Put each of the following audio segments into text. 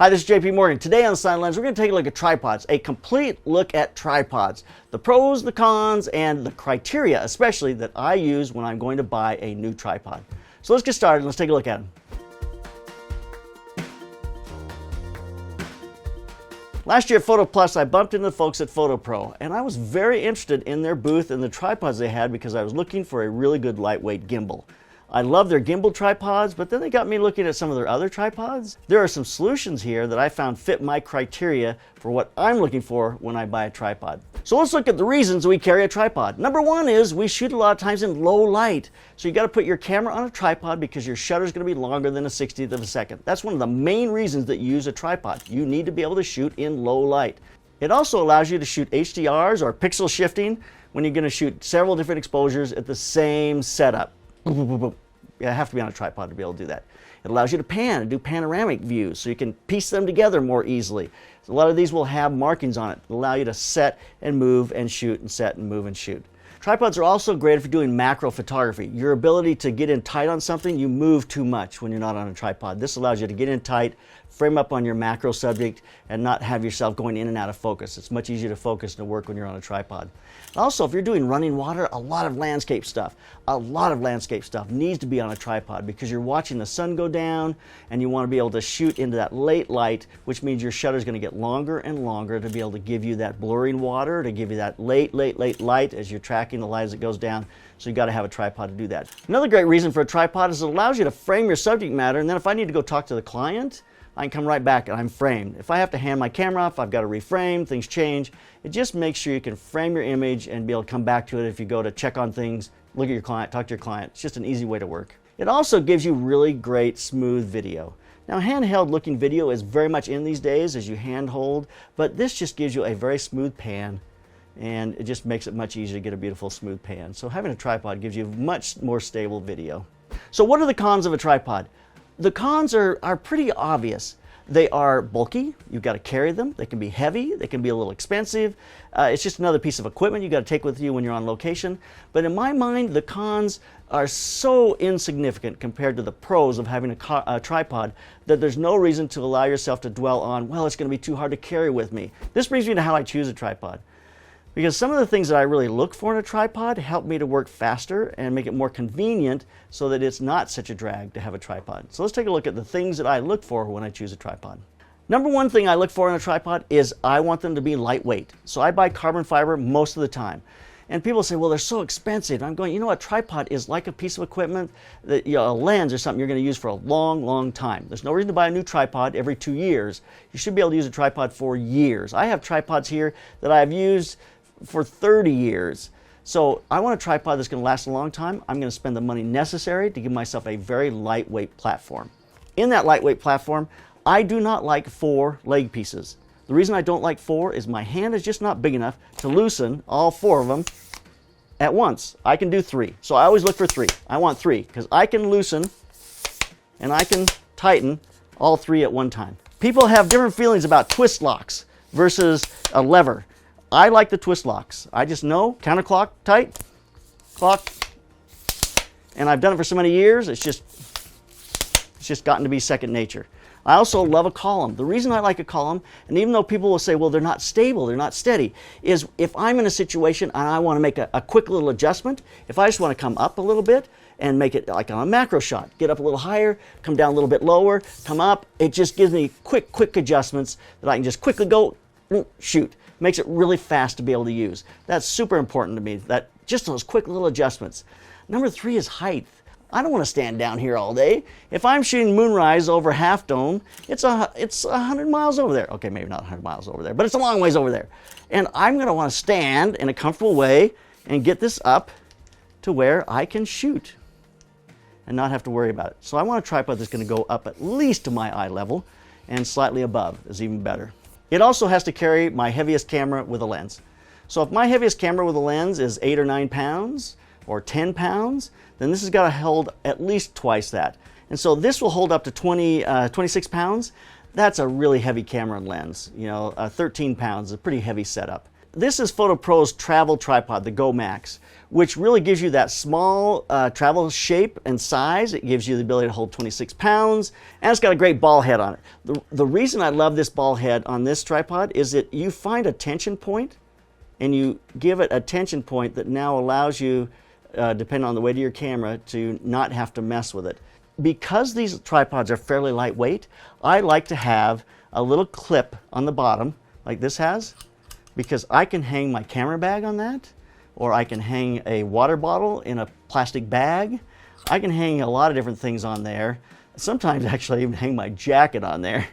Hi, this is JP Morgan. Today on Slanted Lens, we're going to take a look at tripods, a complete look at tripods, the pros, the cons, and the criteria, especially that I use when I'm going to buy a new tripod. So let's get started and let's take a look at them. Last year at PhotoPlus, I bumped into the folks at FotoPro, and I was very interested in their booth and the tripods they had because I was looking for a really good lightweight gimbal. I love their gimbal tripods, but then they got me looking at some of their other tripods. There are some solutions here that I found fit my criteria for what I'm looking for when I buy a tripod. So let's look at the reasons we carry a tripod. Number one is we shoot a lot of times in low light. So you got to put your camera on a tripod because your shutter is going to be longer than a 60th of a second. That's one of the main reasons that you use a tripod. You need to be able to shoot in low light. It also allows you to shoot HDRs or pixel shifting when you're going to shoot several different exposures at the same setup. You have to be on a tripod to be able to do that. It allows you to pan and do panoramic views so you can piece them together more easily. So a lot of these will have markings on it that allow you to set and move and shoot and set and move and shoot. Tripods are also great if you're doing macro photography. Your ability to get in tight on something, you move too much when you're not on a tripod. This allows you to get in tight, frame up on your macro subject, and not have yourself going in and out of focus. It's much easier to focus and to work when you're on a tripod. Also, if you're doing running water, a lot of landscape stuff needs to be on a tripod because you're watching the sun go down and you want to be able to shoot into that late light, which means your shutter is going to get longer and longer to be able to give you that blurring water, to give you that late light as you're tracking the light as it goes down. So you got to have a tripod to do that. Another great reason for a tripod is it allows you to frame your subject matter, and then if I need to go talk to the client, I can come right back and I'm framed. If I have to hand my camera off, I've got to reframe, things change. It just makes sure you can frame your image and be able to come back to it if you go to check on things, look at your client, talk to your client. It's just an easy way to work. It also gives you really great smooth video. Now, handheld looking video is very much in these days as you handhold, but this just gives you a very smooth pan, and it just makes it much easier to get a beautiful smooth pan. So having a tripod gives you much more stable video. So what are the cons of a tripod? The cons are pretty obvious. They are bulky, you've got to carry them, they can be heavy, they can be a little expensive. It's just another piece of equipment you've got to take with you when you're on location. But in my mind, the cons are so insignificant compared to the pros of having a tripod that there's no reason to allow yourself to dwell on, well, it's going to be too hard to carry with me. This brings me to how I choose a tripod. Because some of the things that I really look for in a tripod help me to work faster and make it more convenient so that it's not such a drag to have a tripod. So let's take a look at the things that I look for when I choose a tripod. Number one thing I look for in a tripod is I want them to be lightweight. So I buy carbon fiber most of the time. And people say, well, they're so expensive. I'm going, you know what, tripod is like a piece of equipment, that, you know, a lens or something you're going to use for a long time. There's no reason to buy a new tripod every 2 years. You should be able to use a tripod for years. I have tripods here that I've used for 30 years. So I want a tripod that's going to last a long time. I'm going to spend the money necessary to give myself a very lightweight platform. In that lightweight platform, I do not like 4 leg pieces. The reason I don't like 4 is my hand is just not big enough to loosen all 4 of them at once. I can do 3. So I always look for 3. I want 3 because I can loosen and I can tighten all 3 at one time. People have different feelings about twist locks versus a lever. I like the twist locks. I just know counterclock, tight, clock, and I've done it for so many years, it's just gotten to be second nature. I also love a column. The reason I like a column, and even though people will say, well, they're not stable, they're not steady, is if I'm in a situation and I want to make a quick little adjustment, if I just want to come up a little bit and make it like on a macro shot, get up a little higher, come down a little bit lower, come up, it just gives me quick adjustments that I can just quickly go, shoot. Makes it really fast to be able to use. That's super important to me, that just those quick little adjustments. Number 3 is height. I don't want to stand down here all day. If I'm shooting moonrise over Half Dome, it's 100 miles over there. Okay, maybe not 100 miles over there, but it's a long ways over there. And I'm going to want to stand in a comfortable way and get this up to where I can shoot and not have to worry about it. So I want a tripod that's going to go up at least to my eye level, and slightly above is even better. It also has to carry my heaviest camera with a lens. So if my heaviest camera with a lens is 8 or 9 pounds or 10 pounds, then this has got to hold at least twice that. And so this will hold up to 26 pounds. That's a really heavy camera and lens. You know, 13 pounds is a pretty heavy setup. this is FotoPro's travel tripod, the Go Max, which really gives you that small travel shape and size. It gives you the ability to hold 26 pounds, and it's got a great ball head on it. The reason I love this ball head on this tripod is that you find a tension point, and you give it a tension point that now allows you, depending on the weight of your camera, to not have to mess with it. Because these tripods are fairly lightweight, I like to have a little clip on the bottom, like this has, because I can hang my camera bag on that, or I can hang a water bottle in a plastic bag. I can hang a lot of different things on there. Sometimes actually even hang my jacket on there,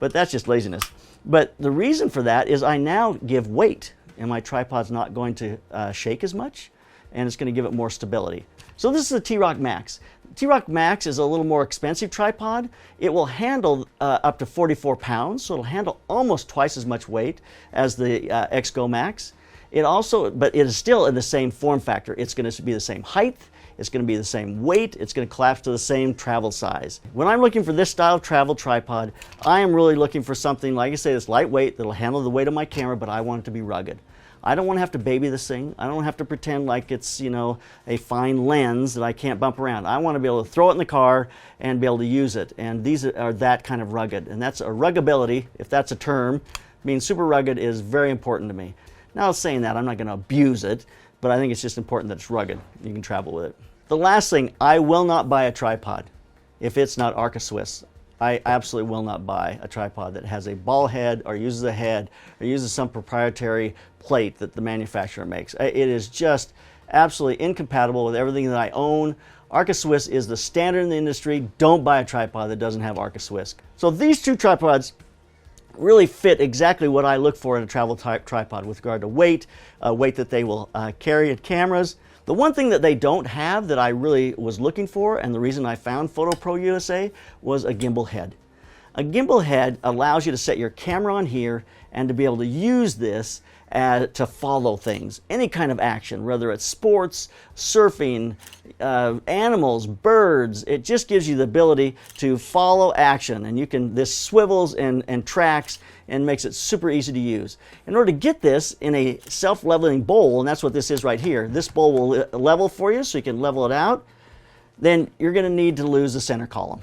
but that's just laziness. But the reason for that is I now give weight, and my tripod's not going to shake as much, and it's going to give it more stability. So this is the T-Roc Max. T-Roc Max is a little more expensive tripod. It will handle up to 44 pounds, so it'll handle almost twice as much weight as the Go Max. But it is still in the same form factor. It's going to be the same height, it's going to be the same weight, it's going to collapse to the same travel size. When I'm looking for this style of travel tripod, I am really looking for something, like I say, that's lightweight, that'll handle the weight of my camera, but I want it to be rugged. I don't want to have to baby this thing. I don't have to pretend like it's, you know, a fine lens that I can't bump around. I want to be able to throw it in the car and be able to use it. And these are that kind of rugged. And that's a ruggability, if that's a term. Being super rugged is very important to me. Now, saying that, I'm not going to abuse it, but I think it's just important that it's rugged. You can travel with it. The last thing, I will not buy a tripod if it's not Arca Swiss. I absolutely will not buy a tripod that has a ball head or uses a head or uses some proprietary plate that the manufacturer makes. It is just absolutely incompatible with everything that I own. Arca Swiss is the standard in the industry. Don't buy a tripod that doesn't have Arca Swiss. So these two tripods really fit exactly what I look for in a travel type tripod with regard to weight, weight that they will carry at cameras. The one thing that they don't have that I really was looking for, and the reason I found FotoproUSA, was a gimbal head. A gimbal head allows you to set your camera on here and to be able to use this to follow things, any kind of action, whether it's sports, surfing, animals, birds. It just gives you the ability to follow action, and this swivels and tracks and makes it super easy to use. In order to get this in a self-leveling bowl, and that's what this is right here, this bowl will level for you so you can level it out, then you're going to need to lose the center column.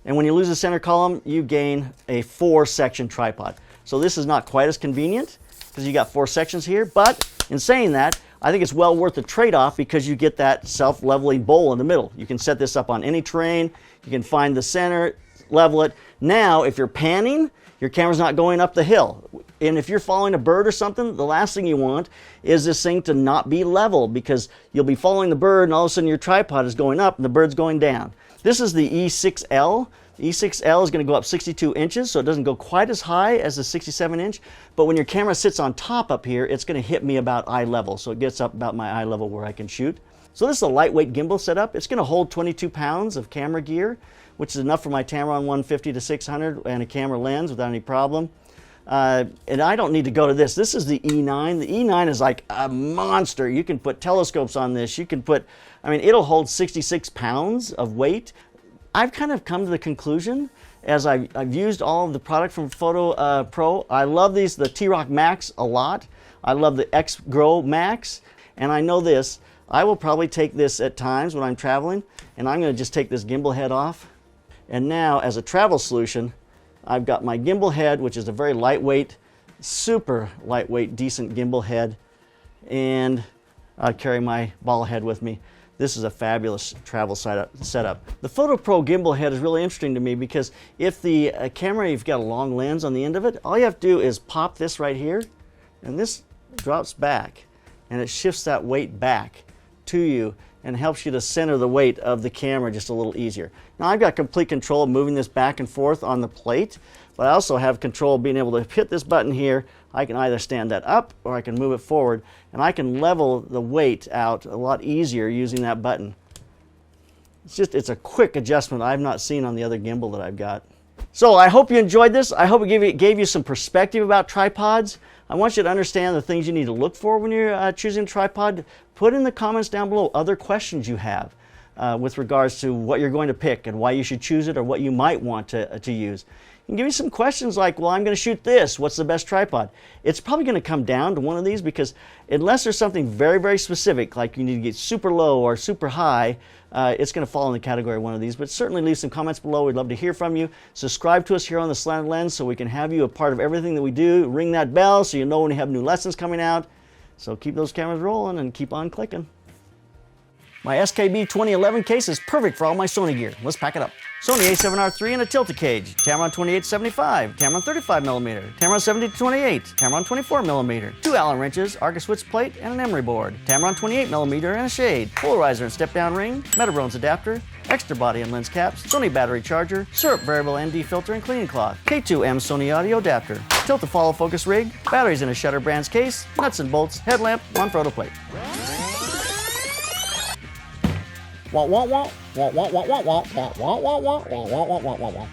And when you lose the center column, you gain a 4-section tripod. So this is not quite as convenient because you got 4 sections here, but in saying that, I think it's well worth the trade-off because you get that self-leveling bowl in the middle. You can set this up on any terrain, you can find the center, level it. Now, if you're panning, your camera's not going up the hill. And if you're following a bird or something, the last thing you want is this thing to not be level because you'll be following the bird and all of a sudden your tripod is going up and the bird's going down. This is the E6L. The E6L is going to go up 62 inches, so it doesn't go quite as high as the 67-inch. But when your camera sits on top up here, it's going to hit me about eye level. So it gets up about my eye level where I can shoot. So this is a lightweight gimbal setup. It's going to hold 22 pounds of camera gear, which is enough for my Tamron 150 to 600 and a camera lens without any problem. And I don't need to go to this. This is the E9. The E9 is like a monster. You can put telescopes on this. You can put, I mean, it'll hold 66 pounds of weight. I've kind of come to the conclusion as I've used all of the product from FotoPro. I love the T-Roc Max a lot. I love the Go Max. And I know this, I will probably take this at times when I'm traveling, and I'm going to just take this gimbal head off. And now, as a travel solution, I've got my gimbal head, which is a very lightweight, super lightweight, decent gimbal head. And I carry my ball head with me. This is a fabulous travel setup. The FotoPro gimbal head is really interesting to me because if the camera, you've got a long lens on the end of it, all you have to do is pop this right here, and this drops back, and it shifts that weight back to you and helps you to center the weight of the camera just a little easier. Now I've got complete control of moving this back and forth on the plate, but I also have control of being able to hit this button here. I can either stand that up or I can move it forward, and I can level the weight out a lot easier using that button. It's a quick adjustment I've not seen on the other gimbal that I've got. So I hope you enjoyed this. I hope it gave you some perspective about tripods. I want you to understand the things you need to look for when you're choosing a tripod. Put in the comments down below other questions you have with regards to what you're going to pick and why you should choose it or what you might want to use. And give me some questions like, well, I'm going to shoot this. What's the best tripod? It's probably going to come down to one of these because unless there's something very, very specific, like you need to get super low or super high, it's going to fall in the category of one of these. But certainly leave some comments below. We'd love to hear from you. Subscribe to us here on the Slanted Lens so we can have you a part of everything that we do. Ring that bell so you know when we have new lessons coming out. So keep those cameras rolling and keep on clicking. My SKB 2011 case is perfect for all my Sony gear. Let's pack it up. Sony A7 RIII and a tilted cage, Tamron 28-75, Tamron 35mm, Tamron 70-28, Tamron 24mm, 2 Allen wrenches, Arca switch plate, and an emery board, Tamron 28mm and a shade, polarizer and step-down ring, Metabrones adapter, extra body and lens caps, Sony battery charger, syrup variable ND filter and cleaning cloth, K2M Sony audio adapter, tilt to follow focus rig, batteries in a Shutter Brands case, nuts and bolts, headlamp, one photo plate. Wah wah wah wah wah wah wah wah wah wah wah wah wah wah wah wah wah.